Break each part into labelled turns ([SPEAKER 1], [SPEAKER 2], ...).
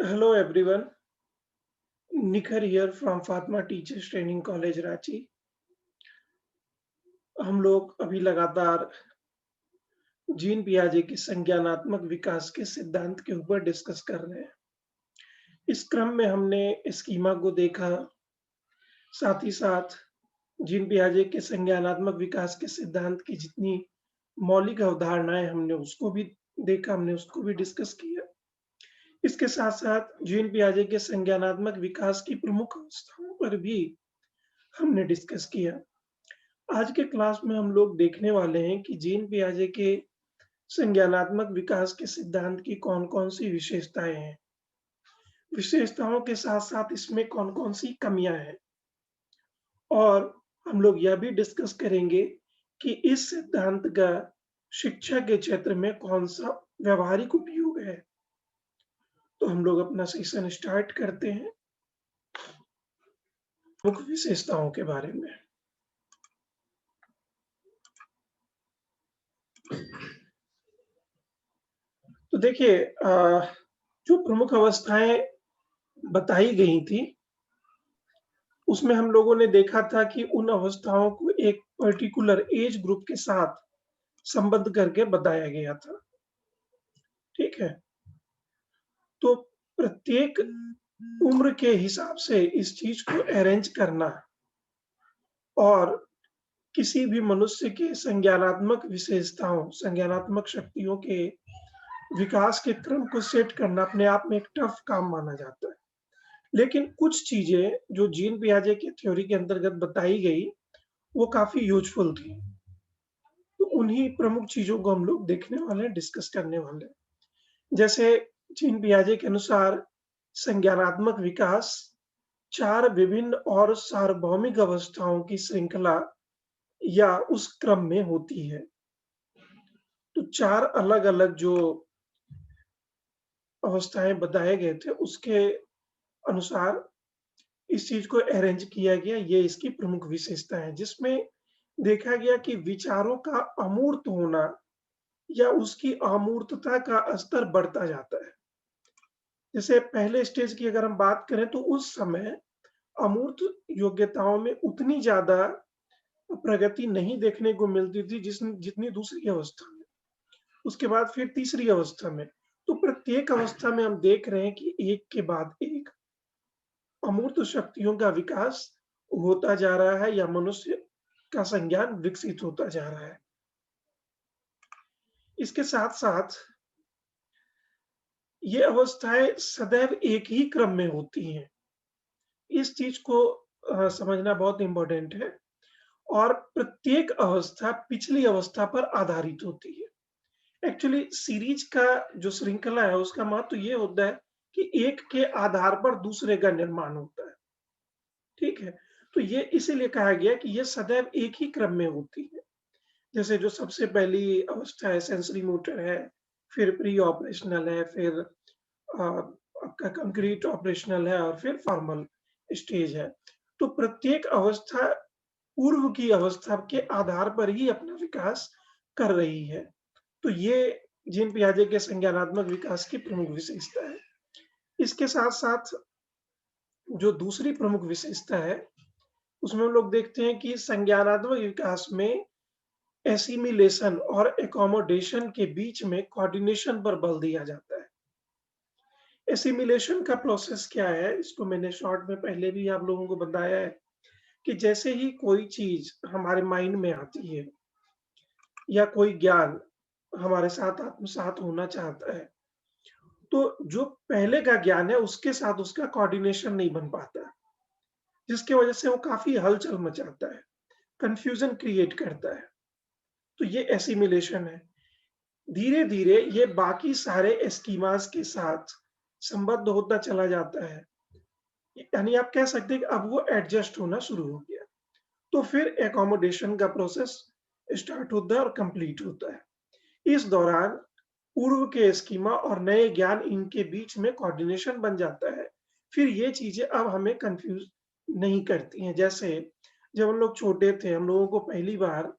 [SPEAKER 1] Hello everyone, Nikhar here from Fatma Teachers Training College Ranchi. हम लोग अभी लगातार जीन पियाजे के संज्ञानात्मक विकास के सिद्धांत के ऊपर डिस्कस कर रहे हैं। इस क्रम में हमने स्कीमा को देखा, साथ ही साथ जीन पियाजे के संज्ञानात्मक विकास के सिद्धांत की जितनी मौलिक अवधारणाएं हमने उसको भी देखा, हमने उसको भी डिस्कस किया। इसके साथ-साथ जीन पियाजे के संज्ञानात्मक विकास की प्रमुख अवस्थाओं पर भी हमने डिस्कस किया। आज के क्लास में हम लोग देखने वाले हैं कि जीन पियाजे के संज्ञानात्मक विकास के सिद्धांत की कौन-कौन सी विशेषताएं हैं। विशेषताओं के साथ-साथ इसमें कौन-कौन सी कमियां हैं और हम लोग यह भी डिस्कस करेंगे कि इस सिद्धांत का शिक्षा के क्षेत्र में कौन-सा व्यावहारिक उपयोग है। तो हम लोग अपना सेशन स्टार्ट करते हैं मुख्य विशेषताओं के बारे में। तो देखिए जो प्रमुख अवस्थाएं बताई गई थी, उसमें हम लोगों ने देखा था कि उन अवस्थाओं को एक पर्टिकुलर एज ग्रुप के साथ संबद्ध करके बताया गया था। ठीक है? तो प्रत्येक उम्र के हिसाब से इस चीज को अरेंज करना और किसी भी मनुष्य के संज्ञानात्मक विशेषताओं, संज्ञानात्मक शक्तियों के विकास के क्रम को सेट करना अपने आप में एक टफ काम माना जाता है। लेकिन कुछ चीजें जो जीन पियाजे की थ्योरी के अंतर्गत बताई गई, वो काफी यूजफुल थी। तो उन्हीं प्रमुख चीजों को हम लोग देखने वाले हैं, डिस्कस करने वाले हैं। जैसे जीन पियाजे के अनुसार संज्ञानात्मक विकास 4 विभिन्न और सार्वभौमिक अवस्थाओं की श्रृंखला या उस क्रम में होती है। तो 4 अलग-अलग जो अवस्थाएं बताए गए थे, उसके अनुसार इस चीज को अरेंज किया गया। ये इसकी प्रमुख विशेषता है, जिसमें देखा गया कि विचारों का अमूर्त होना या उसकी अमूर्तता का स्तर बढ़ता जाता है। जैसे पहले स्टेज की अगर हम बात करें तो उस समय अमूर्त योग्यताओं में उतनी ज़्यादा प्रगति नहीं देखने को मिलती थी जितनी दूसरी अवस्था में। उसके बाद फिर तीसरी अवस्था में। तो प्रत्येक अवस्था में हम देख रहे हैं कि एक के बाद एक अमूर्त शक्तियों का विकास होता जा रहा है या मनुष्य का संज्ञान विकसित होता जा रहा है। इसके साथ-साथ ये अवस्थाएँ सदैव एक ही क्रम में होती हैं। इस चीज़ को समझना बहुत इम्पोर्टेंट है और प्रत्येक अवस्था पिछली अवस्था पर आधारित होती है। एक्चुअली सीरीज़ का जो श्रृंखला है उसका महत्व ये होता है कि एक के आधार पर दूसरे का निर्माण होता है। ठीक है? तो ये इसीलिए कहा गया कि ये सदैव एक ही क्रम में होती है। जैसे जो सबसे पहली अवस्था है सेंसरी मोटर है, फिर प्री ऑपरेशनल है, फिर आपका कंक्रीट ऑपरेशनल है और फिर फॉर्मल स्टेज है। तो प्रत्येक अवस्था पूर्व की अवस्था के आधार पर ही अपना विकास कर रही है। तो ये जीन पियाजे के संज्ञानात्मक विकास की प्रमुख विशेषता है। इसके साथ-साथ जो दूसरी प्रमुख विशेषता है, उसमें हम लोग देखते हैं कि संज्ञानात्मक विकास में एसिमिलेशन और एक्कोमोडेशन के बीच में कोऑर्डिनेशन पर बल दिया जाता है। एसिमिलेशन का प्रोसेस क्या है, इसको मैंने शॉर्ट में पहले भी आप लोगों को बताया है कि जैसे ही कोई चीज़ हमारे माइंड में आती है या कोई ज्ञान हमारे साथ आत्मसात होना चाहता है, तो जो पहले का ज्ञान है उसके साथ उसका कोऑर्डिनेशन नहीं बन पाता, जिसकी वजह से वो काफ़ी हलचल मचाता है, कन्फ्यूज़न क्रिएट करता है। तो ये एसिमिलेशन है। धीरे-धीरे ये बाकी सारे स्कीमास के साथ संबद्ध होता चला जाता है। यानी आप कह सकते हैं कि अब वो एडजस्ट होना शुरू हो गया। तो फिर एक्कोमोडेशन का प्रोसेस स्टार्ट होता है और कंप्लीट होता है। इस दौरान पूर्व के स्कीमा और नए ज्ञान इनके बीच में कोऑर्डिनेशन बन जाता है। फिर ये चीज़ें अब हमें कन्फ्यूज़ नहीं करती हैं। जैसे जब हम लोग छोटे थे, हम लोगों को पहली बार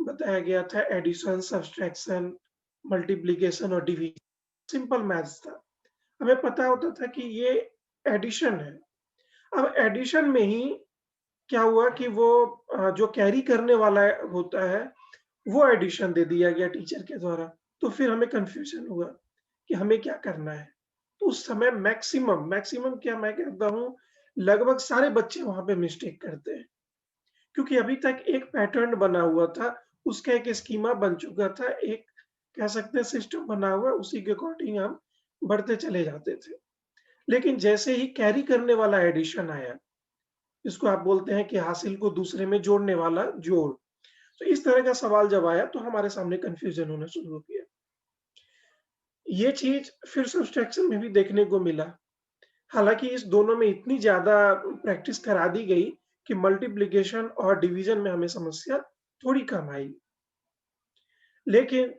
[SPEAKER 1] बताया गया था एडिशन, सब्सट्रैक्शन, मल्टीप्लिकेशन और डिवीज़न, सिंपल मैथ्स था। हमें पता होता था कि ये एडिशन है। अब एडिशन में ही क्या हुआ कि वो जो कैरी करने वाला होता है, वो एडिशन दे दिया गया टीचर के द्वारा। तो फिर हमें कन्फ्यूज़न हुआ कि हमें क्या करना है। तो उस समय मैक्सिमम मैक्सिमम क्या मैं कहता हूँ, लगभग सारे बच्चे वहाँ पे मिस्टेक करते हैं। क्योंकि अभी तक एक पैटर्न बना हुआ था, उसका एक स्कीमा बन चुका था, एक कह सकते हैं सिस्टम बना हुआ, उसी के अकॉर्डिंग हम बढ़ते चले जाते थे। लेकिन जैसे ही कैरी करने वाला एडिशन आया, जिसको आप बोलते हैं कि हासिल को दूसरे में जोड़ने वाला जोड़, तो इस तरह का सवाल जब आया तो हमारे सामने कन्फ्यूज़न होना शुरू हो गया। ये चीज़ फिर सब्ट्रैक्शन में भी देखने को मिला। हालाँकि इस दोनों में इतनी ज़्यादा प्रैक्टिस करा दी गई कि मल्टीप्लिकेशन और डिवीज़न में हमें समस्या थोड़ी कम आई। लेकिन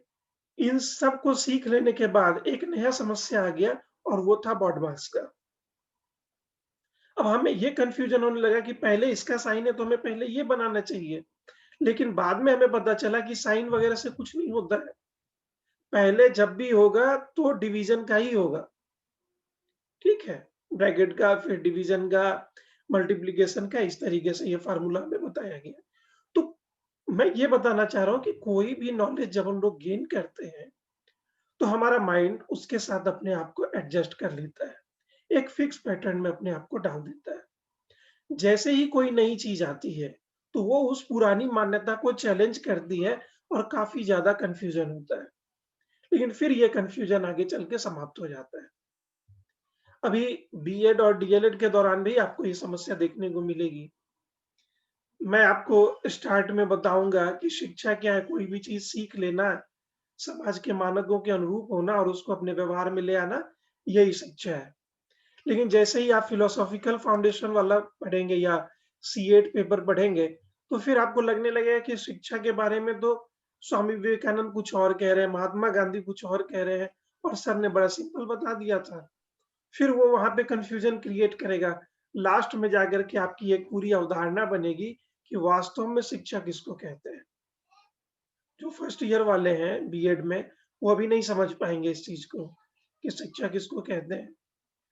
[SPEAKER 1] इन सब को सीख लेने के बाद एक नया समस्या आ गया और वो था BODMAS का। अब हमें ये कन्फ्यूज़न होने लगा कि पहले इसका साइन है तो हमें पहले ये बनाना चाहिए। लेकिन बाद में हमें पता चला कि साइन वगैरह से कुछ नहीं होता है। पहले जब भी होगा तो डिवीज़न का ही होगा, ठीक है? ब्रैकेट का, फिर डिवीज़न का, मल्टिप्लिकेशन का, इस तरीके से ये फ़ॉर्मूला हमें बताया गया। तो मैं ये बताना चाह रहा हूँ कि कोई भी नॉलेज जब हम लोग गेन करते हैं, तो हमारा माइंड उसके साथ अपने आप को एडजस्ट कर लेता है। एक फिक्स पैटर्न में अपने आप को डाल देता है। जैसे ही कोई नई चीज़ आती है, तो वो उस पुरानी मान्यता को चैलेंज करती है और काफ़ी ज़्यादा कन्फ्यूज़न होता है। लेकिन फिर ये कन्फ्यूज़न आगे चल के समाप्त हो जाता है। अभी बीएड और डीएलएड के दौरान भी आपको ये समस्या देखने को मिलेगी। मैं आपको स्टार्ट में बताऊँगा कि शिक्षा क्या है, कोई भी चीज़ सीख लेना, समाज के मानकों के अनुरूप होना और उसको अपने व्यवहार में ले आना, यही शिक्षा है। लेकिन जैसे ही आप फिलोसॉफिकल फाउंडेशन वाला पढ़ेंगे या सी8 पेपर पढ़ेंगे, तो फिर आपको लगने लगेगा कि शिक्षा के बारे में तो स्वामी विवेकानंद कुछ और कह रहे हैं, महात्मा गांधी कुछ और कह रहे हैं और सर ने बड़ा सिंपल बता दिया था। फिर वो वहाँ पे कन्फ्यूज़न क्रिएट करेगा। लास्ट में जाकर के आपकी एक पूरी अवधारणा बनेगी कि वास्तव में शिक्षा किसको कहते हैं। जो फर्स्ट ईयर वाले हैं बीएड में, वो अभी नहीं समझ पाएँगे इस चीज़ को कि शिक्षा किसको कहते हैं।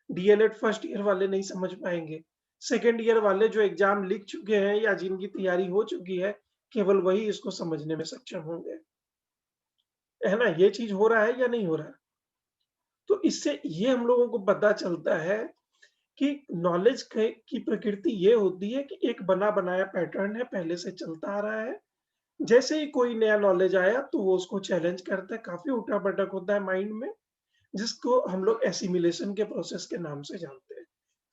[SPEAKER 1] डीएलएड फर्स्ट ईयर वाले नहीं समझ पाएँगे। सेकंड ईयर वाले जो एग्ज़ाम लिख चुके हैं या जिनकी तैयारी हो चुकी है, केवल वही इसको समझने में सक्षम होंगे। है ना? ये चीज़ हो रहा है या नहीं हो रहा? तो इससे ये हम लोगों को पता चलता है कि नॉलेज के की प्रकृति ये होती है कि एक बना-बनाया पैटर्न है, पहले से चलता आ रहा है। जैसे ही कोई नया नॉलेज आया तो वो उसको चैलेंज करता है, काफ़ी उठा-पटक होता है माइंड में, जिसको हम लोग एसिमिलेशन के प्रोसेस के नाम से जानते हैं।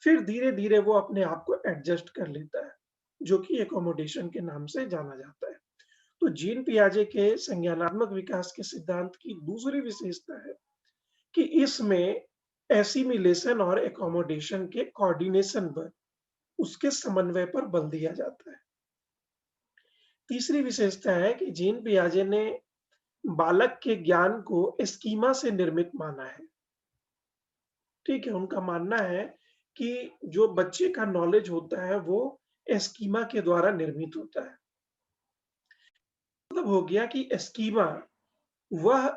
[SPEAKER 1] फिर धीरे-धीरे वो अपने आप को एडजस्ट कर लेता है, जो कि एकोमोडेशन के नाम से जाना जाता है। तो जीन पियाजे के संज्ञानात्मक विकास के सिद्धांत की दूसरी विशेषता है कि इसमें एसिमिलेशन और एकोमोडेशन के कोऑर्डिनेशन पर, उसके समन्वय पर बल दिया जाता है। तीसरी विशेषता है कि जीन पियाजे ने बालक के ज्ञान को स्कीमा से निर्मित माना है। ठीक है, उनका मानना है कि जो बच्चे का नॉलेज होता है वो स्कीमा के द्वारा निर्मित होता है। मतलब हो गया कि स्कीमा वह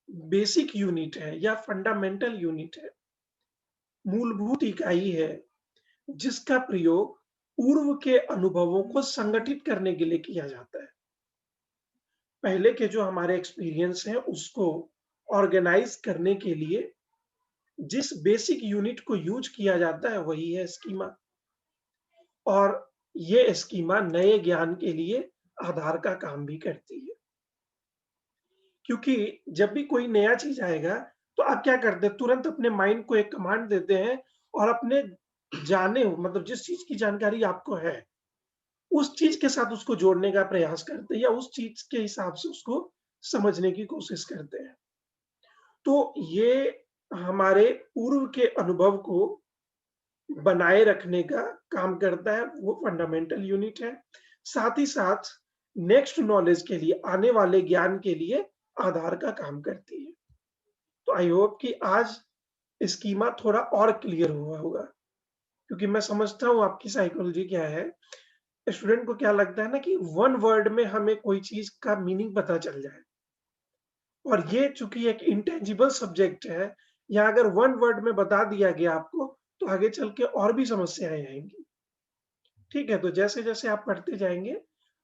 [SPEAKER 1] बेसिक यूनिट है या फंडामेंटल यूनिट है, मूलभूत इकाई है, जिसका प्रयोग पूर्व के अनुभवों को संगठित करने के लिए किया जाता है। पहले के जो हमारे एक्सपीरियंस हैं उसको ऑर्गेनाइज करने के लिए जिस बेसिक यूनिट को यूज़ किया जाता है वही है स्कीमा। और ये स्कीमा नए ज्ञान के लिए आधार का काम भी करती है। क्योंकि जब भी कोई नया चीज़ आएगा, तो आप क्या करते हैं, तुरंत अपने माइंड को एक कमांड देते हैं और अपने जाने मतलब जिस चीज़ की जानकारी आपको है, उस चीज़ के साथ उसको जोड़ने का प्रयास करते हैं या उस चीज़ के हिसाब से उसको समझने की कोशिश करते हैं। तो ये हमारे पूर्व के अनुभव को बनाए रखने का काम करता है, वो फंडामेंटल यूनिट है। साथ ही साथ नेक्स्ट नॉलेज के लिए, आने वाले ज्ञान के लिए आधार का काम करती है। तो आई होप कि आज स्कीमा थोड़ा और क्लियर हुआ होगा, क्योंकि मैं समझता हूँ आपकी साइकोलॉजी क्या है। स्टूडेंट को क्या लगता है ना कि वन वर्ड में हमें कोई चीज़ का मीनिंग पता चल जाए और ये चूँकि एक इंटेंजिबल सब्जेक्ट है, या अगर वन वर्ड में बता दिया गया आपको, तो आगे चल के और भी समस्याएँ आएँगी। ठीक है? तो जैसे-जैसे आप पढ़ते जाएँगे,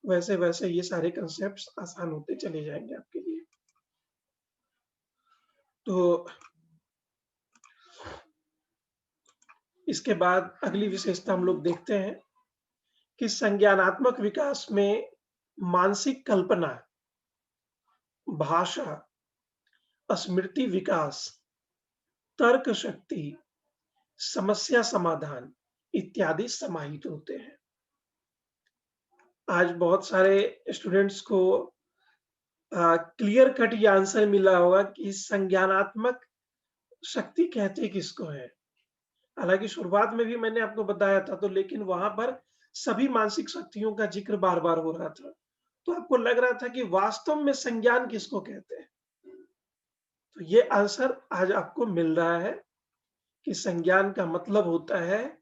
[SPEAKER 1] वैसे-वैसे ये सारे कांसेप्ट्स आसान होते चले जाएँगे आपके लिए। तो इसके बाद अगली विशेषता हम लोग देखते हैं कि संज्ञानात्मक विकास में मानसिक कल्पना, भाषा, स्मृति विकास, तर्क शक्ति, समस्या समाधान इत्यादि समाहित होते हैं। आज बहुत सारे स्टूडेंट्स को क्लियर कट ये आंसर मिला होगा कि संज्ञानात्मक शक्ति कहते किसको है? हालाँकि शुरुआत में भी मैंने आपको बताया था, तो लेकिन वहाँ पर सभी मानसिक शक्तियों का ज़िक्र बार-बार हो रहा था। तो आपको लग रहा था कि वास्तव में संज्ञान किसको कहते हैं? तो ये आंसर आज आपको मिल रहा है कि संज्ञान का मतलब होता है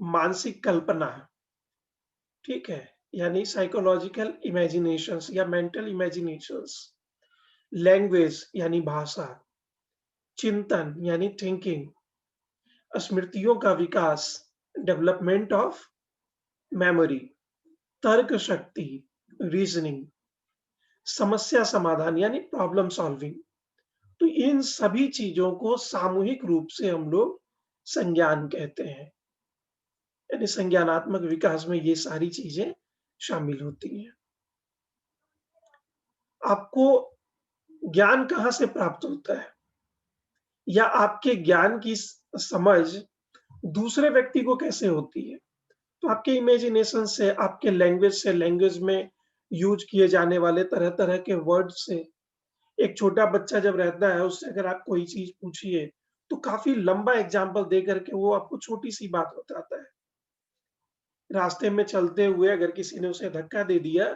[SPEAKER 1] मानसिक कल्पना, ठीक है? यानी साइकोलॉजिकल इमेजिनेशंस या मेंटल इमेजिनेशंस, लैंग्वेज यानी भाषा, चिंतन यानी थिंकिंग, स्मृतियों का विकास, डेवलपमेंट ऑफ मेमोरी, तर्क शक्ति, रीजनिंग, समस्या समाधान यानी प्रॉब्लम सॉल्विंग। तो इन सभी चीजों को सामूहिक रूप से हम लोग संज्ञान कहते हैं। यानी संज्ञानात्मक विकास में ये सारी चीजें शामिल होती हैं। आपको ज्ञान कहाँ से प्राप्त होता है? या आपके ज्ञान की समझ दूसरे व्यक्ति को कैसे होती है? तो आपके इमेजिनेशन से, आपके लैंग्वेज में यूज किए जाने वाले तरह-तरह के वर्ड से। एक छोटा बच्चा जब रहता है, उससे अगर आप कोई चीज़ पूछिए, तो काफ़ी लंबा एग्ज़ाम्पल दे कर के वो आपको छोटी-सी बात बताता है। रास्ते में चलते हुए अगर किसी ने उसे धक्का दे दिया,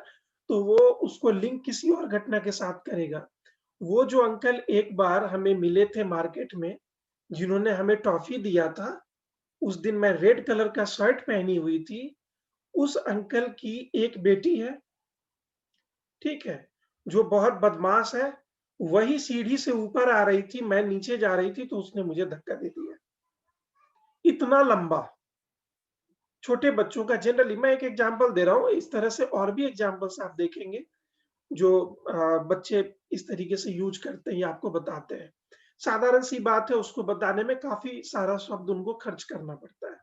[SPEAKER 1] तो वो उसको लिंक किसी और घटना के साथ करेगा। वो जो अंकल एक बार हमें मिले थे मार्केट में, जिन्होंने हमें टॉफ़ी दिया था, उस दिन मैं रेड कलर का शर्ट पहनी हुई थी, उस अंकल की एक बेटी है, ठीक है? जो बहुत बदमाश है, वही सीढ़ी से ऊपर आ रही थी, मैं नीचे जा रही थी, तो उसने मुझे धक्का दे दिया। इतना लंबा, छोटे बच्चों का जनरली मैं एक एग्ज़ाम्पल दे रहा हूँ, इस तरह से और भी एग्ज़ाम्पल्स आप देखेंगे, जो बच्चे इस तरीके से यूज़ करते हैं या आपको बताते हैं। साधारण सी बात है, उसको बताने में काफ़ी सारा शब्द उनको खर्च करना पड़ता है।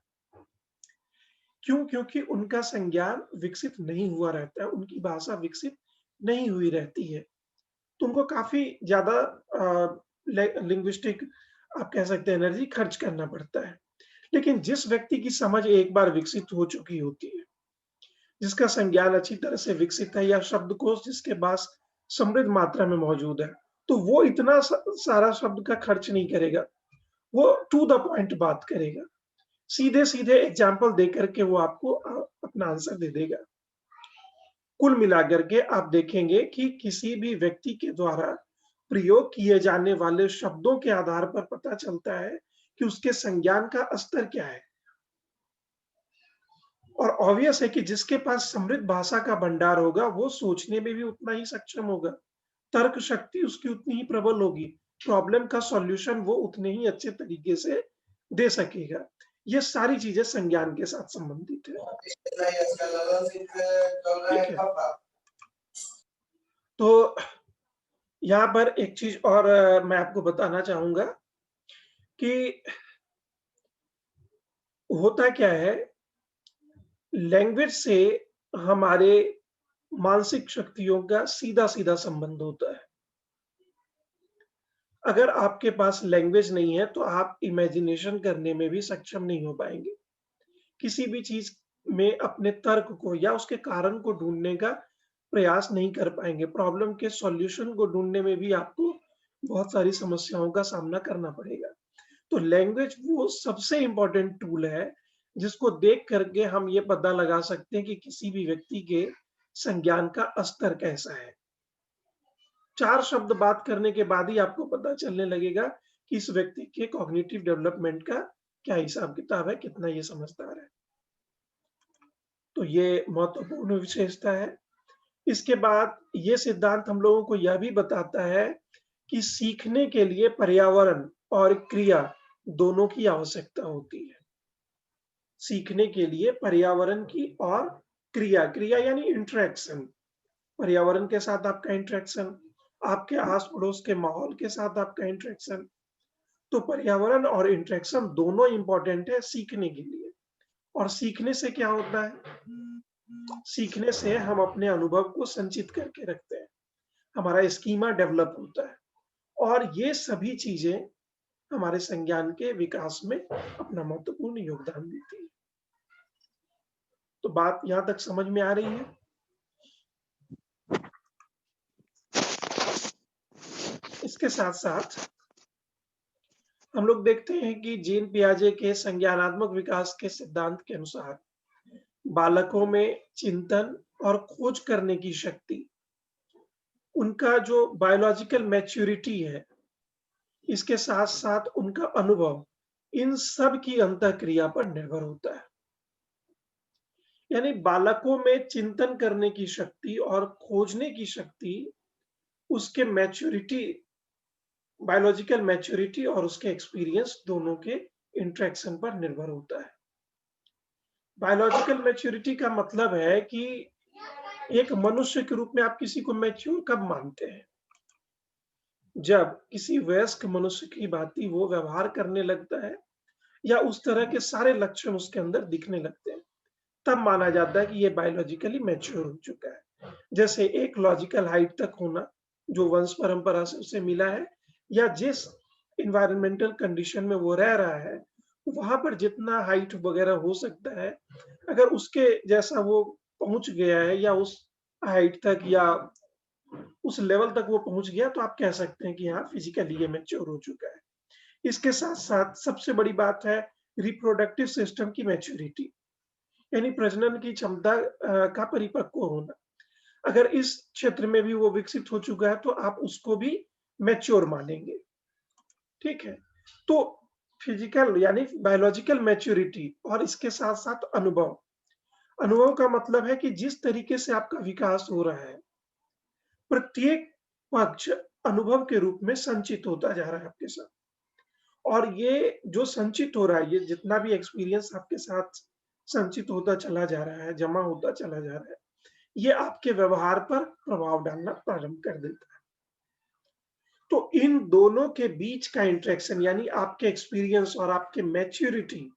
[SPEAKER 1] क्यों? क्योंकि उनका संज्ञान विकसित नहीं हुआ रहता है, उनकी भाषा विकसित नहीं हुई रहती है। तो उनको काफ़ी ज़्यादा लिंग्विस्टिक आप कह सकते हैं एनर्जी खर्च करना पड़ता है। लेकिन जिस व्यक्ति की समझ एक बार विकसित हो चुकी होती है, जिसका संज्ञान अच्छी तरह से विकसित है या शब्दकोश जिसके पास समृद्ध मात्रा में मौजूद है, तो वो इतना सारा शब्द का खर्च नहीं करेगा। वो टू द पॉइंट बात करेगा। सीधे-सीधे एग्ज़ाम्पल देकर के वो आपको अपना आंसर दे देगा। कुल मिलाकर के आप देखेंगे कि किसी भी व्यक्ति के द्वारा प्रयोग किए जाने वाले शब्दों के आधार पर पता चलता है कि उसके संज्ञान का स्तर क्या है। और ऑब्वियस है कि जिसके पास समृद्ध भाषा का भंडार होगा, वो सोचने में भी उतना ही सक्षम होगा। तर्क शक्ति उसकी उतनी ही प्रबल होगी। प्रॉब्लम का सॉल्यूशन वो उतने ही अच्छे तरीके से दे सकेगा। ये सारी चीज़ें संज्ञान के साथ संबंधित है। ठीक है? तो यहाँ पर एक चीज़ और मैं आपको बताना चाहूँगा कि होता क्या है, लैंग्वेज से हमारे मानसिक शक्तियों का सीधा-सीधा संबंध होता है। अगर आपके पास लैंग्वेज नहीं है, तो आप इमेजिनेशन करने में भी सक्षम नहीं हो पाएँगे। किसी भी चीज़ में अपने तर्क को या उसके कारण को ढूँढने का प्रयास नहीं कर पाएँगे। प्रॉब्लम के सॉल्यूशन को ढूँढने में भी आपको बहुत सारी समस्याओं का सामना करना पड़ेगा। तो लैंग्वेज वो सबसे इम्पोर्टेंट टूल है, जिसको देख करके हम ये पता लगा सकते हैं कि किसी भी व्यक्ति के संज्ञान का स्तर कैसा है। 4 शब्द बात करने के बाद ही आपको पता चलने लगेगा कि इस व्यक्ति के कॉग्निटिव डेवलपमेंट का क्या हिसाब-किताब है, कितना ये समझदार है। तो ये महत्वपूर्ण विशेषता है। इसके बाद ये सिद्धांत हम लोगों को यह भी बताता है कि सीखने के लिए पर्यावरण और क्रिया दोनों की आवश्यकता होती है। सीखने के लिए पर्यावरण की और क्रिया यानी इंटरेक्शन, पर्यावरण के साथ आपका इंटरेक्शन, आपके आस-पड़ोस के माहौल के साथ आपका इंटरेक्शन। तो पर्यावरण और इंटरेक्शन दोनों इम्पोर्टेंट है सीखने के लिए। और सीखने से क्या होता है? सीखने से हम अपने अनुभव को संचित करके रखते हैं, हमारा स्कीमा डेवलप होता है और ये सभी चीजें हमारे संज्ञान के विकास में अपना महत्वपूर्ण योगदान देती है। तो बात यहाँ तक समझ में आ रही है? इसके साथ-साथ हम लोग देखते हैं कि जीन पियाजे के संज्ञानात्मक विकास के सिद्धांत के अनुसार बालकों में चिंतन और खोज करने की शक्ति, उनका जो बायोलॉजिकल मैच्योरिटी है, इसके साथ-साथ उनका अनुभव, इन सब की अंतःक्रिया पर निर्भर होता है। यानी बालकों में चिंतन करने की शक्ति और खोजने की शक्ति उसके मैच्योरिटी, बायोलॉजिकल मैच्योरिटी और उसके एक्सपीरियंस दोनों के इंटरेक्शन पर निर्भर होता है। बायोलॉजिकल मैच्योरिटी का मतलब है कि एक मनुष्य के रूप में आप किसी को मैच्योर कब मानते हैं? जब किसी वयस्क मनुष्य की भांति वो व्यवहार करने लगता है या उस तरह के सारे लक्षण उसके अंदर दिखने लगते हैं, तब माना जाता है कि ये बायोलॉजिकली मैच्योर हो चुका है। जैसे एक लॉजिकल हाइट तक होना, जो वंश परंपरा से उसे मिला है, या जिस एनवायरमेंटल कंडीशन में वो रह रहा है, वहाँ पर जितना हाइट वगैरह हो सकता है, अगर उसके जैसा वो पहुँच गया है या उस हाइट तक या उस लेवल तक वो पहुँच गया, तो आप कह सकते हैं कि हाँ, फिजिकली ये मैच्योर हो चुका है। इसके साथ-साथ सबसे बड़ी बात है रिप्रोडक्टिव सिस्टम की मैच्योरिटी, यानी प्रजनन की क्षमता का परिपक्व होना। अगर इस क्षेत्र में भी वो विकसित हो चुका है, तो आप उसको भी मैच्योर मानेंगे, ठीक है? तो फिजिकल यानी बायोलॉजिकल मैच्योरिटी और इसके साथ-साथ अनुभव। अनुभव का मतलब है कि जिस तरीके से आपका विकास हो रहा है, प्रत्येक पक्ष अनुभव के रूप में संचित होता जा रहा है आपके साथ। और ये जो संचित हो रहा है, ये जितना भी एक्सपीरियंस आपके साथ संचित होता चला जा रहा है, जमा होता चला जा रहा है, ये आपके व्यवहार पर प्रभाव डालना प्रारंभ कर देता है। तो इन दोनों के बीच का इंटरेक्शन यानी आपके एक्सपीरियंस और आपके मैच्योरिटी,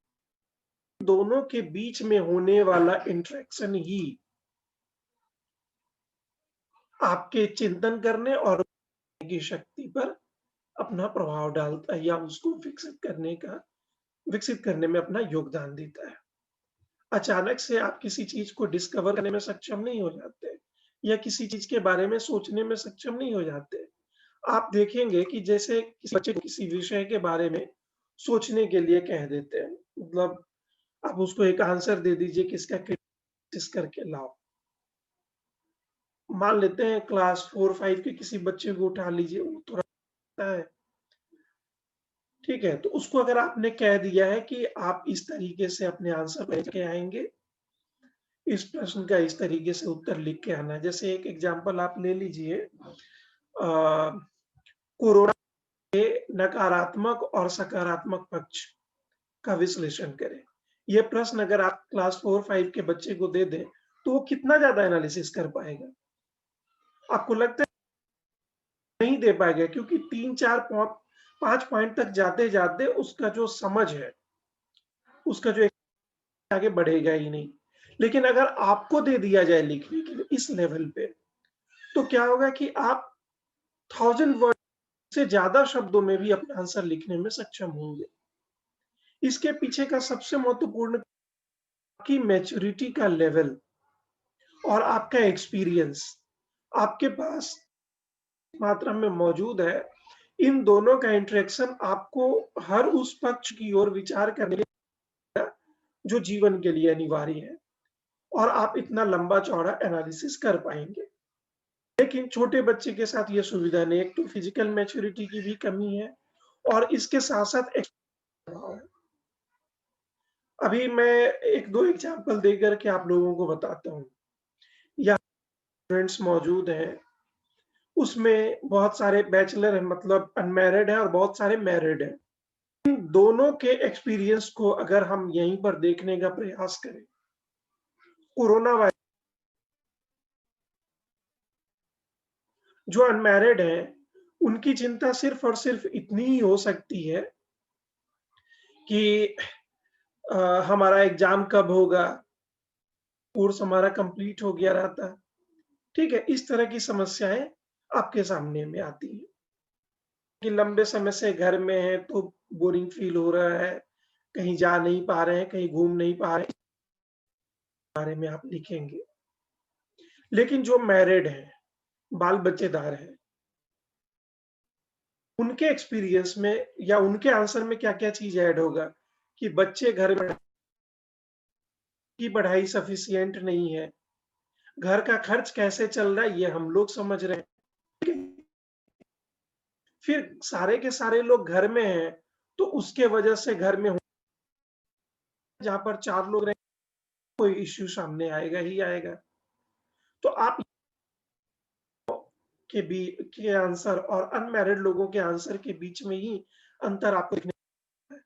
[SPEAKER 1] दोनों के बीच में होने वाला इंटरेक्शन ही आपके चिंतन करने और की शक्ति पर अपना प्रभाव डालता है या उसको विकसित करने में अपना योगदान देता है। अचानक से आप किसी चीज को डिस्कवर करने में सक्षम नहीं हो जाते या किसी चीज के बारे में सोचने में सक्षम नहीं हो जाते। आप देखेंगे कि जैसे किसी बच्चे को किसी विषय के बारे में सोचने के लिए कह देते हैं, मतलब आप उसको एक आंसर दे दीजिए कि इसका क्रिटिसिस करके लाओ। मान लेते हैं क्लास 4-5 के किसी बच्चे को उठा लीजिए, वो थोड़ा है, ठीक है? तो उसको अगर आपने कह दिया है कि आप इस तरीके से अपने आंसर लेके आएँगे, इस प्रश्न का इस तरीके से उत्तर लिख के आना है। जैसे एक एग्जांपल आप ले लीजिए, कोरोना के नकारात्मक और सकारात्मक पक्ष का विश्लेषण करें। ये प्रश्न अगर आप क्लास 4-5 के बच्चे को दे दें, तो वो कितना ज़्यादा एनालिसिस कर पाएगा? आपको लगता है नहीं दे पाएगा, क्योंकि 3-4 5 पॉइंट तक जाते-जाते उसका जो समझ है, उसका जो आगे बढ़ेगा ही नहीं। लेकिन अगर आपको दे दिया जाए लिखने के लिए इस लेवल पे, तो क्या होगा कि आप 1000 वर्ड से ज़्यादा शब्दों में भी अपना आंसर लिखने में सक्षम होंगे। इसके पीछे का सबसे महत्वपूर्ण की मैच्योरिटी का लेवल और आपका एक्सपीरियंस आपके पास मात्रा में मौजूद है। इन दोनों का इंटरेक्शन आपको हर उस पक्ष की ओर विचार करने जो जीवन के लिए अनिवार्य है और आप इतना लंबा-चौड़ा एनालिसिस कर पाएँगे। लेकिन छोटे बच्चे के साथ ये सुविधा नहीं है। एक तो फिजिकल मैच्योरिटी की भी कमी है और इसके साथ-साथ है। अभी मैं 1-2 एग्ज़ाम्पल देकर के आप लोगों को बताता हूँ। यहाँ स्टूडेंट्स मौजूद हैं, उसमें बहुत सारे बैचलर हैं, मतलब अनमैरिड हैं और बहुत सारे मैरिड हैं। इन दोनों के एक्सपीरियंस को अगर हम यहीं पर देखने का प्रयास करें, कोरोना वायरस जो अनमैरिड हैं, उनकी चिंता सिर्फ़ और सिर्फ़ इतनी ही हो सकती है कि अ, हमारा एग्ज़ाम कब होगा? कोर्स हमारा कंप्लीट हो गया रहता। ठीक है? इस तरह की समस्याएँ आपके सामने में आती हैं कि लंबे समय से घर में हैं तो बोरिंग फ़ील हो रहा है, कहीं जा नहीं पा रहे हैं, कहीं घूम नहीं पा रहे हैं, इस बारे में आप लिखेंगे। लेकिन जो मैरिड हैं, बाल-बच्चेदार हैं, उनके एक्सपीरियंस में या उनके आंसर में क्या-क्या चीज़ ऐड होगा कि बच्चे घर में की पढ़ाई सफिशिएंट नहीं है, घर का खर्च कैसे चल रहा है ये हम लोग समझ रहे हैं। फिर सारे के सारे लोग घर में हैं, तो उसके वजह से घर में जहाँ पर 4 लोग रहें, कोई इश्यू सामने आएगा ही आएगा। तो आप के आंसर और अनमैरिड लोगों के आंसर के बीच में ही अंतर आपको दिखने है।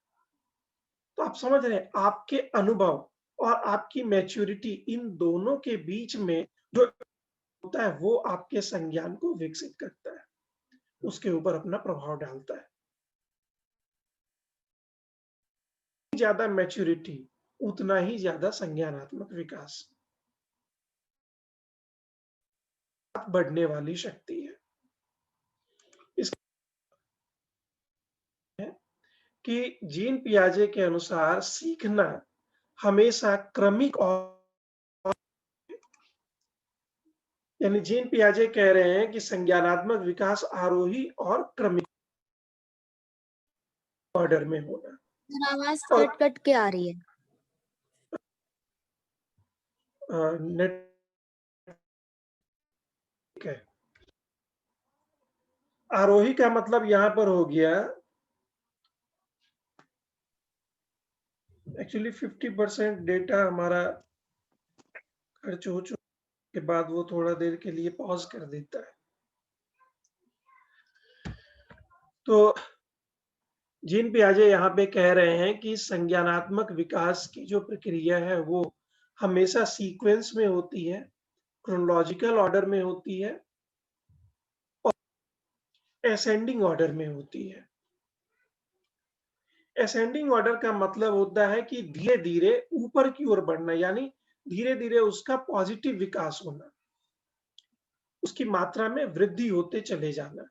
[SPEAKER 1] तो आप समझ रहे हैं, आपके अनुभव और आपकी मैच्योरिटी इन दोनों के बीच में जो होता है, वो आपके संज्ञान को विकसित करता है, उसके ऊपर अपना प्रभाव डालता है। ज़्यादा मैच्योरिटी, उतना ही ज़्यादा संज्ञानात्मक विकास बढ़ने वाली शक्ति है। इस है कि जीन पियाजे के अनुसार सीखना हमेशा क्रमिक और यानी जीन पियाजे कह रहे हैं कि संज्ञानात्मक विकास आरोही और क्रमिक ऑर्डर में होना।
[SPEAKER 2] सर आवाज
[SPEAKER 1] और
[SPEAKER 2] कट कट के आ रही है।
[SPEAKER 1] नेट है। आरोही का मतलब यहाँ पर हो गया एक्चुअली 50% डेटा हमारा खर्च हो चुके के बाद वो थोड़ा देर के लिए पॉज़ कर देता है। तो जीन पियाजे यहाँ पे कह रहे हैं कि संज्ञानात्मक विकास की जो प्रक्रिया है वो हमेशा सीक्वेंस में होती है, क्रोनोलॉजिकल ऑर्डर में होती है और असेंडिंग ऑर्डर में होती है। असेंडिंग ऑर्डर का मतलब होता है कि धीरे-धीरे ऊपर की ओर बढ़ना यानी धीरे-धीरे उसका पॉजिटिव विकास होना, उसकी मात्रा में वृद्धि होते चले जाना।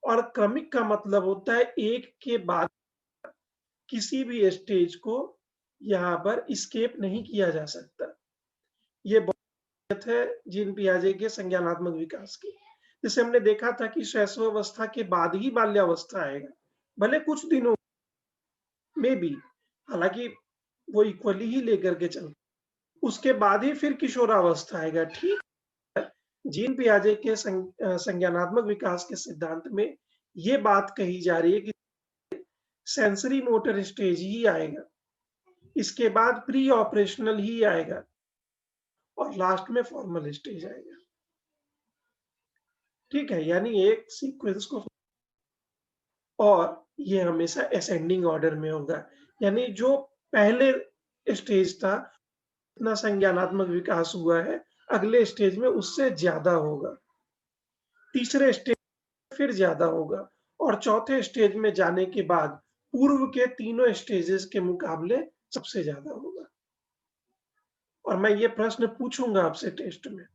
[SPEAKER 1] और क्रमिक का मतलब होता है एक के बाद किसी भी स्टेज को यहाँ पर एस्केप नहीं किया जा सकता। ये बहुत है जीन पियाजे के संज्ञानात्मक विकास की। जैसे हमने देखा था कि शैशवावस्था के बाद ही बाल्यावस्था आएगा, भले कुछ दिनों में भी, हालाँकि वो इक्वली ही लेकर के चलते उसके बाद ही फिर किशोरावस्था आएगा, ठीक है? जीन पियाजे के संज्ञानात्मक विकास के सिद्धांत में ये बात कही जा रही है कि सेंसरी मोटर स्टेज ही आएगा, इसके बाद प्री ऑपरेशनल ही आएगा और लास्ट में फॉर्मल स्टेज आएगा। ठीक है? यानी एक सीक्वेंस को और ये हमेशा असेंडिंग ऑर्डर में होगा, यानी जो पहले स्टेज था, इतना संज्ञानात्मक विकास हुआ है, अगले स्टेज में उससे ज़्यादा होगा। तीसरे स्टेज फिर ज़्यादा होगा और चौथे स्टेज में जाने के बाद पूर्व के तीनों स्टेजेस के मुकाबले सबसे ज़्यादा होगा। और मैं ये प्रश्न पूछूँगा आपसे टेस्ट में।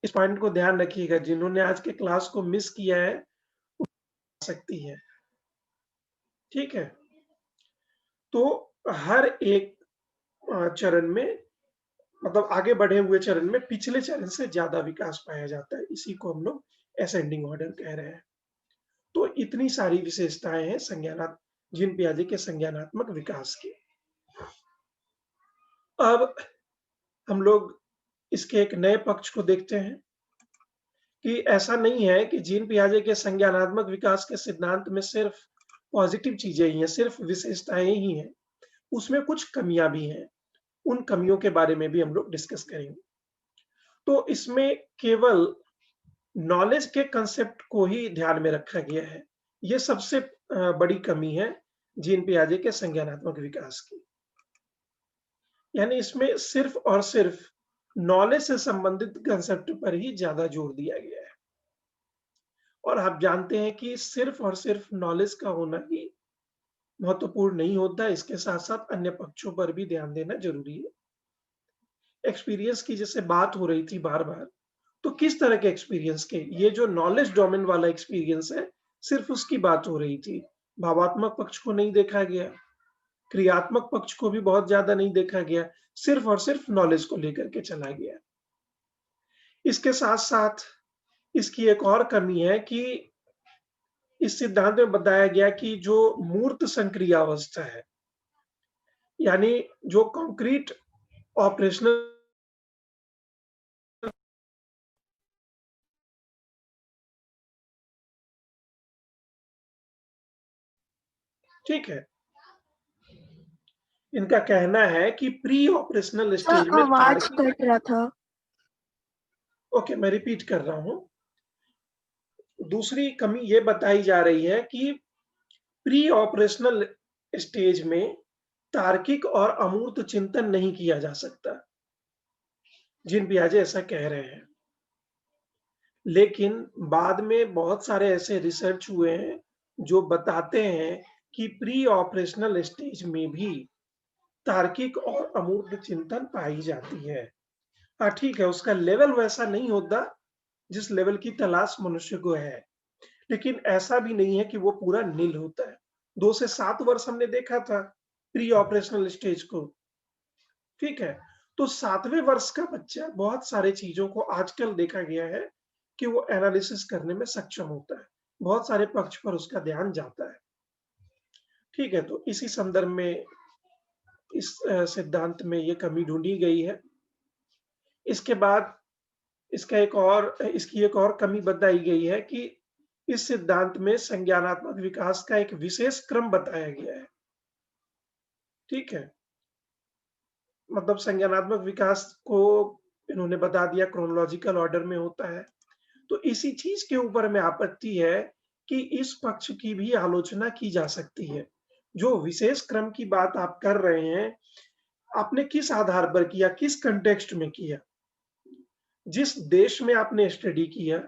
[SPEAKER 1] इस पॉइंट को ध्यान रखिएगा, जिन्होंने आज के क्लास को मिस किया है, सकती है। ठीक है? तो हर एक चरण में मतलब आगे बढ़े हुए चरण में पिछले चरण से ज़्यादा विकास पाया जाता है। इसी को हम लोग असेंडिंग ऑर्डर कह रहे हैं। तो इतनी सारी विशेषताएँ हैं जीन पियाजे के संज्ञानात्मक विकास की। अब हम लोग इसके एक नए पक्ष को देखते हैं कि ऐसा नहीं है कि जीन पियाजे के संज्ञानात्मक विकास के सिद्धांत में सिर्फ पॉजिटिव चीज़ें ही हैं, सिर्फ विशेषताएँ ही हैं। उसमें कुछ कमियाँ भी हैं। उन कमियों के बारे में भी हम लोग डिस्कस करेंगे। तो इसमें केवल नॉलेज के कांसेप्ट को ही ध्यान में रखा गया है, ये सबसे बड़ी कमी है जीन पियाजे के संज्ञानात्मक विकास की। यानी इसमें सिर्फ़ और सिर्फ़ नॉलेज से संबंधित कांसेप्ट पर ही ज़्यादा जोर दिया गया है। और आप जानते हैं कि सिर्फ़ और सिर्फ़ नॉलेज का होना ही महत्वपूर्ण नहीं होता, इसके साथ-साथ अन्य पक्षों पर भी ध्यान देना ज़रूरी है। एक्सपीरियंस की जैसे बात हो रही थी बार-बार, तो किस तरह के एक्सपीरियंस के? ये जो नॉलेज डोमेन वाला एक्सपीरियंस है, सिर्फ़ उसकी बात हो रही थी। भावात्मक पक्ष को नहीं देखा गया, क्रियात्मक पक्ष को भी बहुत ज़्यादा नहीं देखा गया, सिर्फ़ और सिर्फ़ नॉलेज को लेकर के चला गया। इसके साथ-साथ इसकी एक और कमी है कि इस सिद्धांत में बताया गया कि जो मूर्त संक्रिया अवस्था है, यानी जो कंक्रीट ऑपरेशनल ठीक है। इनका कहना है कि प्री ऑपरेशनल
[SPEAKER 2] सर
[SPEAKER 1] स्टेज में
[SPEAKER 2] आवाज
[SPEAKER 1] तार्किक
[SPEAKER 2] कट रहा था।
[SPEAKER 1] ओके, मैं रिपीट कर रहा हूँ। दूसरी कमी ये बताई जा रही है कि प्री ऑपरेशनल स्टेज में तार्किक और अमूर्त चिंतन नहीं किया जा सकता। जीन पियाजे ऐसा कह रहे हैं। लेकिन बाद में बहुत सारे ऐसे रिसर्च हुए हैं, जो बताते हैं कि प्री ऑपरेशनल स्टेज में भी तार्किक और अमूर्त चिंतन पाई जाती है। हाँ, ठीक है, उसका लेवल वैसा नहीं होता, जिस लेवल की तलाश मनुष्य को है। लेकिन ऐसा भी नहीं है कि वो पूरा नील होता है। 2 से 7 वर्ष हमने देखा था प्री ऑपरेशनल स्टेज को, ठीक है? तो 7वें वर्ष का बच्चा बहुत सारी चीज़ों को आजकल देखा गया है कि वो एनालिसिस करने में सक्षम होता है। बहुत सारे पक्ष पर उसका ध्यान जाता है। ठीक है, तो इसी संदर्भ में इस सिद्धांत में ये कमी ढूँढी गई है। इसके बाद इसकी एक और कमी बताई गई है कि इस सिद्धांत में संज्ञानात्मक विकास का एक विशेष क्रम बताया गया है, ठीक है? मतलब संज्ञानात्मक विकास को इन्होंने बता दिया क्रोनोलॉजिकल ऑर्डर में होता है। तो इसी चीज़ के ऊपर में आपत्ति है कि इस पक्ष की भी आलोचना की जा सकती है। जो विशेष क्रम की बात आप कर रहे हैं, आपने किस आधार पर किया, किस कॉन्टेक्स्ट में किया? जिस देश में आपने स्टडी किया,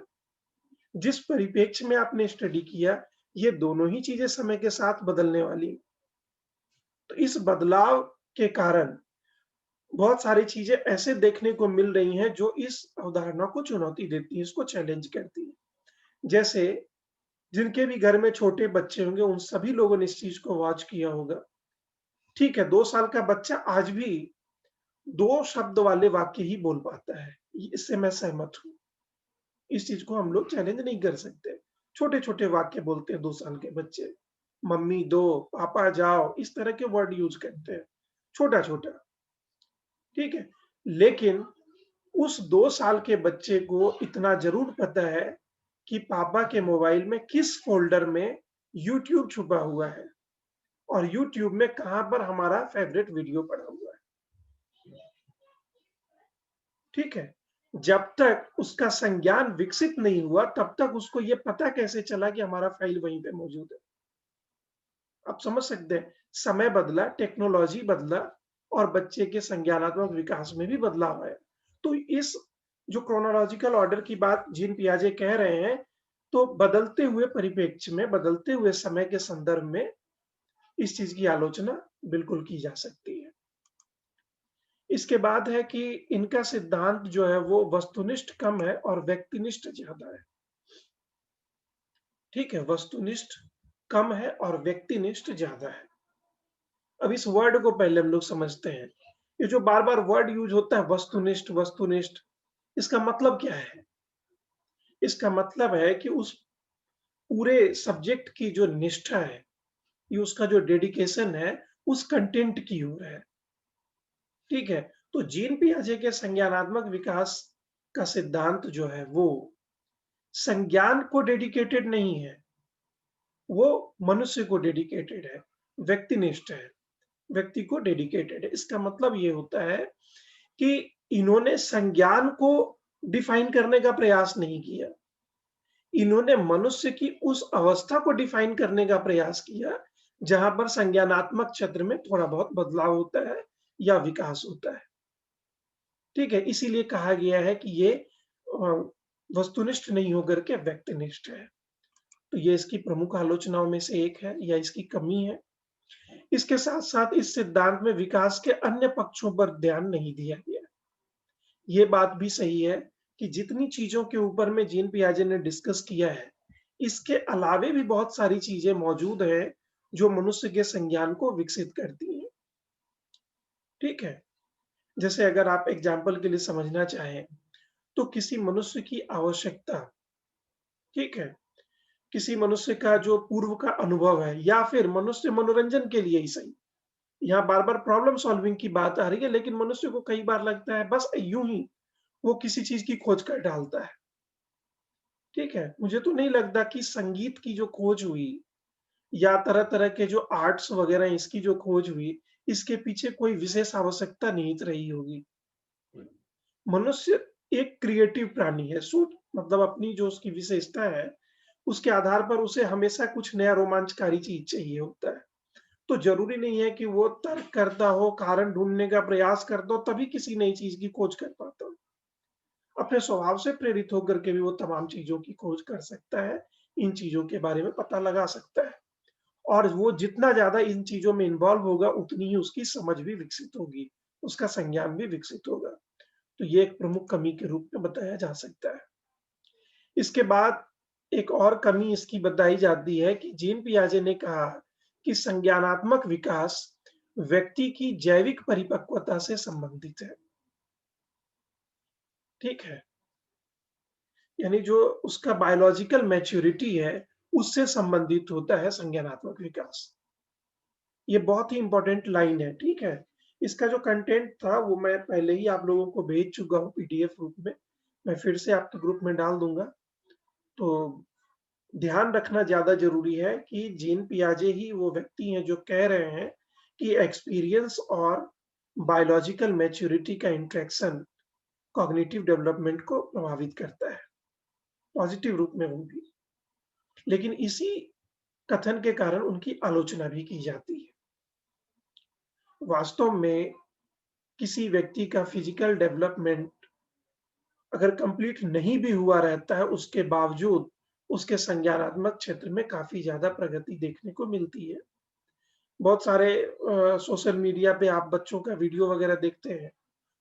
[SPEAKER 1] जिस परिप्रेक्ष्य में आपने स्टडी किया, ये दोनों ही चीज़ें समय के साथ बदलने वाली हैं। तो इस बदलाव के कारण बहुत सारी चीज़ें ऐसे देखने को मिल रही हैं जो इस अवधारणा को चुनौती देती हैं, इसको चैलेंज करती हैं। जैसे जिनके भी घर में छोटे बच्चे होंगे, उन सभी लोगों ने इस चीज़ को वॉच किया होगा। ठीक है, 2 साल का बच्चा आज भी 2 शब्द वाले वाक्य ही बोल पाता है। इससे मैं सहमत हूँ। इस चीज़ को हम लोग चैलेंज नहीं कर सकते। छोटे-छोटे वाक्य बोलते हैं 2 साल के बच्चे। मम्मी दो, पापा जाओ, इस तरह के वर्ड यूज़ करते हैं। छोटा-छोटा, ठीक है? लेकिन उस 2 साल के बच्चे को इतना ज़रूर पता है कि पापा के मोबाइल में किस फ़ोल्डर में यूट्यूब छुपा हुआ है और यूट्यूब में कहाँ पर हमारा फ़ेवरेट वीडियो पड़ा हुआ है, ठीक है? जब तक उसका संज्ञान विकसित नहीं हुआ, तब तक उसको ये पता कैसे चला कि हमारा फ़ाइल वहीं पे मौजूद है। आप समझ सकते हैं, समय बदला, टेक्नोलॉजी बदला और बच्चे के संज्ञानात्मक विकास में भी बदलाव आया। तो इस जो क्रोनोलॉजिकल ऑर्डर की बात जीन पियाजे कह रहे हैं, तो बदलते हुए परिप्रेक्ष्य में, बदलते हुए समय के संदर्भ में इस चीज़ की आलोचना बिल्कुल की जा सकती है। इसके बाद है कि इनका सिद्धांत जो है वो वस्तुनिष्ठ कम है और व्यक्तिनिष्ठ ज़्यादा है। ठीक है, वस्तुनिष्ठ कम है और व्यक्तिनिष्ठ ज़्यादा है। अब इस वर्ड को पहले हम लोग समझते हैं। ये जो बार-बार वर्ड यूज़ होता है वस्तुनिष्ठ, वस्तुनिष्ठ, इसका मतलब क्या है? इसका मतलब है कि उस पूरे सब्जेक्ट की जो निष्ठा है, ये उसका जो डेडिकेशन है, उस कंटेंट की ओर है। ठीक है? तो जीन पियाजे के संज्ञानात्मक विकास का सिद्धांत जो है वो संज्ञान को डेडिकेटेड नहीं है, वो मनुष्य को डेडिकेटेड है, व्यक्तिनिष्ठ है, व्यक्ति को डेडिकेटेड है। इसका मतलब ये होता है कि इन्होंने संज्ञान को डिफाइन करने का प्रयास नहीं किया। इन्होंने मनुष्य की उस अवस्था को डिफाइन करने का प्रयास किया, जहां पर संज्ञानात्मक क्षेत्र में थोड़ा बहुत बदलाव होता है या विकास होता है। ठीक है? इसीलिए कहा गया है कि ये वस्तुनिष्ठ नहीं होकर के व्यक्तिनिष्ठ है। तो ये इसकी प्रमुख आलोचनाओं में से एक है या इसकी कमी है। इसके साथ-साथ इस सिद्धांत में विकास के अन्य पक्षों पर ध्यान नहीं दिया गया। ये बात भी सही है कि जितनी चीज़ों के ऊपर में जीन पियाजे ने डिस्कस किया है, इसके अलावे भी बहुत सारी चीज़ें मौजूद हैं, जो मनुष्य के संज्ञान को विकसित करती हैं। ठीक है? जैसे अगर आप एग्ज़ाम्पल के लिए समझना चाहें, तो किसी मनुष्य की आवश्यकता, ठीक है? किसी मनुष्य का जो पूर्व का अनुभव है या फिर मनुष्य मनोरंजन के लिए ही सही, यहाँ बार-बार प्रॉब्लम सॉल्विंग की बात आ रही है, लेकिन मनुष्य को कई बार लगता है बस यूँ ही वो किसी चीज़ की खोज कर डालता है। ठीक है? मुझे तो नहीं लगता कि संगीत की जो खोज हुई या तरह-तरह के जो आर्ट्स वगैरह इसकी जो खोज हुई, इसके पीछे कोई विशेष आवश्यकता निहित रही होगी। मनुष्य एक क्रिएटिव प्राणी है, मतलब अपनी जो उसकी विशेषता है, उसके आधार पर उसे हमेशा कुछ नया रोमांचकारी चीज़ चाहिए होता है। तो ज़रूरी नहीं है कि वो तर्क करता हो, कारण ढूँढने का प्रयास करता हो, तभी किसी नई चीज़ की खोज कर पाता हो। अपने स्वभाव से प्रेरित होकर के भी वो तमाम चीज़ों की खोज कर सकता है, इन चीज़ों के बारे में पता लगा सकता है और वो जितना ज़्यादा इन चीज़ों में इन्वॉल्व होगा, उतनी ही उसकी समझ भी विकसित होगी, उसका संज्ञान भी विकसित होगा। तो ये एक प्रमुख कमी के रूप में बताया जा सकता है। इसके बाद एक और कमी इसकी बताई जाती है कि जीन पियाजे ने कहा कि संज्ञानात्मक विकास व्यक्ति की जैविक परिपक्वता से संबंधित है। ठीक है? यानी जो उसका बायोलॉजिकल मैच्योरिटी है, उससे संबंधित होता है संज्ञानात्मक विकास। ये बहुत ही इम्पोर्टेंट लाइन है, ठीक है? इसका जो कंटेंट था वो मैं पहले ही आप लोगों को भेज चुका हूँ पीडीएफ रूप में। मैं फिर से आपके ग्रुप में डाल दूँगा। तो ध्यान रखना ज़्यादा ज़रूरी है कि जीन पियाजे ही वो व्यक्ति हैं जो कह रहे हैं कि एक्सपीरियंस और बायोलॉजिकल मैच्योरिटी का इंटरेक्शन कॉग्निटिव डेवलपमेंट को प्रभावित करता है, पॉजिटिव रूप में वो भी। लेकिन इसी कथन के कारण उनकी आलोचना भी की जाती है। वास्तव में किसी व्यक्ति का फिजिकल डेवलपमेंट अगर कंप्लीट नहीं भी हुआ रहता है, उसके बावजूद उसके संज्ञानात्मक क्षेत्र में काफ़ी ज़्यादा प्रगति देखने को मिलती है। बहुत सारे सोशल मीडिया पे आप बच्चों का वीडियो वगैरह देखते हैं।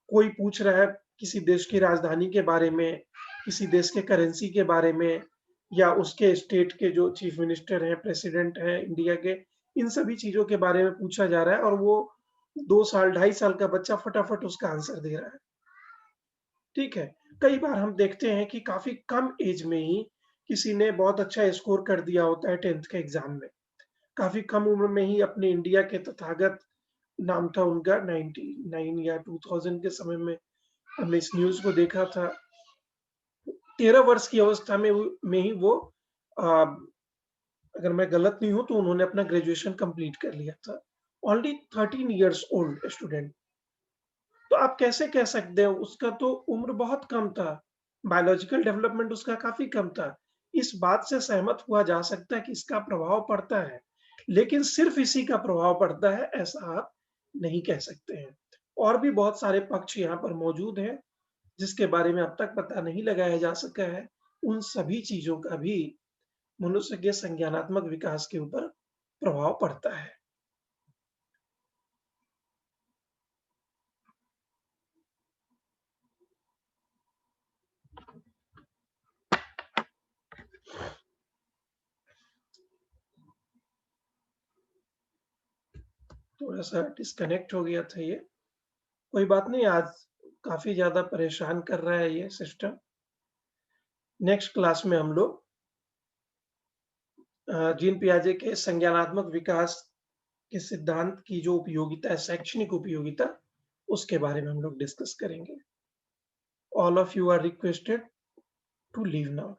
[SPEAKER 1] कोई पूछ रहा है किसी देश की राजधानी के बारे में, किसी देश के करेंसी के बारे में या उसके स्टेट के जो चीफ मिनिस्टर हैं, प्रेसिडेंट हैं इंडिया के, इन सभी चीज़ों के बारे में पूछा जा रहा है और वो 2 साल, 2.5 साल का बच्चा फटाफट उसका आंसर दे रहा है। ठीक है? कई बार हम देखते हैं कि काफ़ी कम एज में ही किसी ने बहुत अच्छा स्कोर कर दिया होता है 10th के एग्ज़ाम में। काफ़ी कम उम्र में ही अपने इंडिया के तथागत नाम था उनका 99 या 2000 के समय में हमने इस न्यूज़ को देखा था। 13 वर्ष की अवस्था में ही वो अ, अगर मैं गलत नहीं हूँ तो उन्होंने अपना ग्रेजुएशन कंप्लीट कर लिया था। Only 13 years old student. तो आप कैसे कह सकते हो उसका तो उम्र बहुत कम था, बायोलॉजिकल डेवलपमेंट उसका काफ़ी कम था। इस बात से सहमत हुआ जा सकता है कि इसका प्रभाव पड़ता है, लेकिन सिर्फ़ इसी का प्रभाव पड़ता है ऐसा आप नहीं कह सकते हैं। और भी बहुत सारे पक्ष यहाँ पर मौजूद हैं, जिसके बारे में अब तक पता नहीं लगाया जा सका है। उन सभी चीज़ों का भी मनुष्य के संज्ञानात्मक विकास के ऊपर प्रभाव पड़ता है। थोड़ा-सा डिस्कनेक्ट हो गया था ये। कोई बात नहीं, आज काफ़ी ज़्यादा परेशान कर रहा है ये सिस्टम। नेक्स्ट क्लास में हम लोग जीन पियाजे के संज्ञानात्मक विकास के सिद्धांत की जो उपयोगिता है, शैक्षणिक उपयोगिता, उसके बारे में हम लोग डिस्कस करेंगे। All of you are requested to leave now.